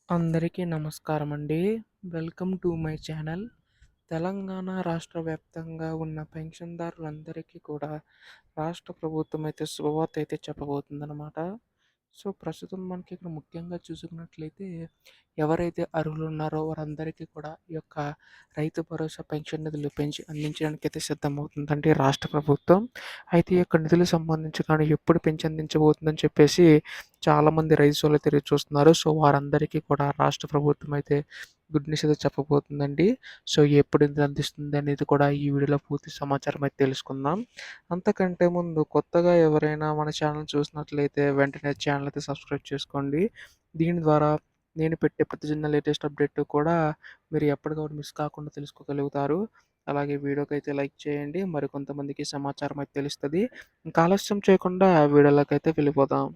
అందరికీ నమస్కారమండి. Welcome to my channel. Telangana రాష్ట్ర వ్యాప్తంగా ఉన్న పెన్షన్‌దారులందరికీ కూడా రాష్ట్ర ప్రభుత్వం అయితే శుభవార్త అయితే చెప్పబోతుందనమాట. సో, ప్రస్తుతం మనకి ఇక్కడ ముఖ్యంగా చూసుకున్నట్లయితే ఎవరైతే అర్హులున్నారో వారందరికీ కూడా ఈ యొక్క రైతు భరోసా పెన్షన్ నిధులు పెంచి అందించడానికైతే సిద్ధమవుతుందండి రాష్ట్ర ప్రభుత్వం. అయితే ఈ యొక్క నిధులకు సంబంధించి కానీ ఎప్పుడు పెంచి అందించబోతుందని చెప్పేసి చాలామంది రైతు సోదరులు ఎదురు చూస్తున్నారు. సో, వారందరికీ కూడా రాష్ట్ర ప్రభుత్వం అయితే గుడ్ న్యూస్ అయితే చెప్పబోతుందండి. సో, ఎప్పుడు ఇది అందిస్తుంది అనేది కూడా ఈ వీడియోలో పూర్తి సమాచారం అయితే తెలుసుకుందాం. అంతకంటే ముందు కొత్తగా ఎవరైనా మన ఛానల్ చూసినట్లయితే వెంటనే ఛానల్ అయితే సబ్స్క్రైబ్ చేసుకోండి. దీని ద్వారా నేను పెట్టే ప్రతి చిన్న లేటెస్ట్ అప్డేట్ కూడా మీరు ఎప్పటికప్పుడు మిస్ కాకుండా తెలుసుకోగలుగుతారు. అలాగే వీడియోకైతే లైక్ చేయండి. మరికొంతమందికి సమాచారం అయితే తెలుస్తది. ఇంకా ఆలస్యం చేయకుండా వీడియోలోకైతే వెళ్ళిపోదాం.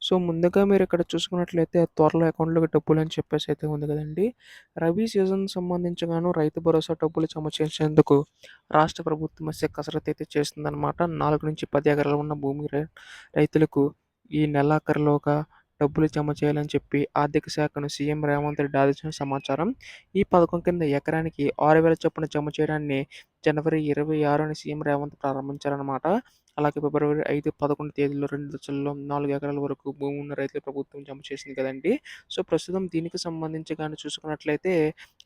సో, ముందుగా మీరిక్కడ చూసుకున్నట్లయితే త్వరలో అకౌంట్‌లోకి డబ్బులని చెప్పేసి అయితే ఉంది కదండీ! రబీ సీజన్ సంబంధించి గాను రైతు భరోసా డబ్బులు జమ చేసేందుకు రాష్ట్ర ప్రభుత్వం అయితే కసరత్తు అయితే చేస్తుందనమాట. 4-10 ఎకరాలు ఉన్న భూమి రైతులకు ఈ నెలాఖరులోగా డబ్బులు జమ చేయాలని చెప్పి ఆర్థిక శాఖను సీఎం రేవంత్ రెడ్డి ఆదేశించిన సమాచారం. ఈ పథకం కింద ఎకరానికి 6,000 చొప్పున జమ చేయడాన్ని జనవరి 26న సీఎం రేవంత్ ప్రారంభించారనమాట. అలాగే ఫిబ్రవరి 5, 11 తేదీల్లో 2 దశల్లో 4 ఎకరాల వరకు భూమి ఉన్న రైతులకు ప్రభుత్వం జమ చేసింది కదండీ! సో, ప్రస్తుతం దీనికి సంబంధించి గాని చూసుకున్నట్లయితే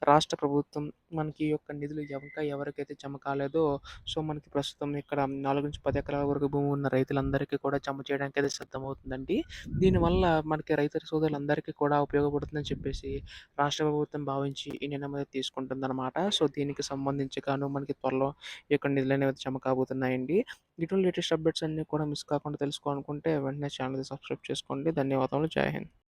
రాష్ట్ర ప్రభుత్వం మనకి ఈ యొక్క నిధులు ఇంకా ఎవరికైతే జమ కాలేదో సో, మనకి ప్రస్తుతం ఇక్కడ 4-10 ఎకరాల వరకు భూమి ఉన్న రైతులందరికీ కూడా జమ చేయడానికైతే సిద్ధమవుతుందండి. దీనివల్ల మనకి రైతు సోదరులందరికీ కూడా ఉపయోగపడుతుందని చెప్పేసి రాష్ట్ర ప్రభుత్వం భావించి ఈ నిర్ణయం అనేది తీసుకుంటుందనమాట. సో, దీనికి సంబంధించి గాను మనకి త్వరలో ఈ యొక్క నిధులనేవి జమ కాబోతున్నాయండి. ఇటువంటి లేటెస్ట్ అప్డేట్స్ అన్నీ కూడా మిస్ కాకుండా తెలుసుకోవాలనుకుంటే వెంటనే ఛానల్‌ని సబ్స్క్రైబ్ చేసుకోండి. ధన్యవాదములు. జై హింద్.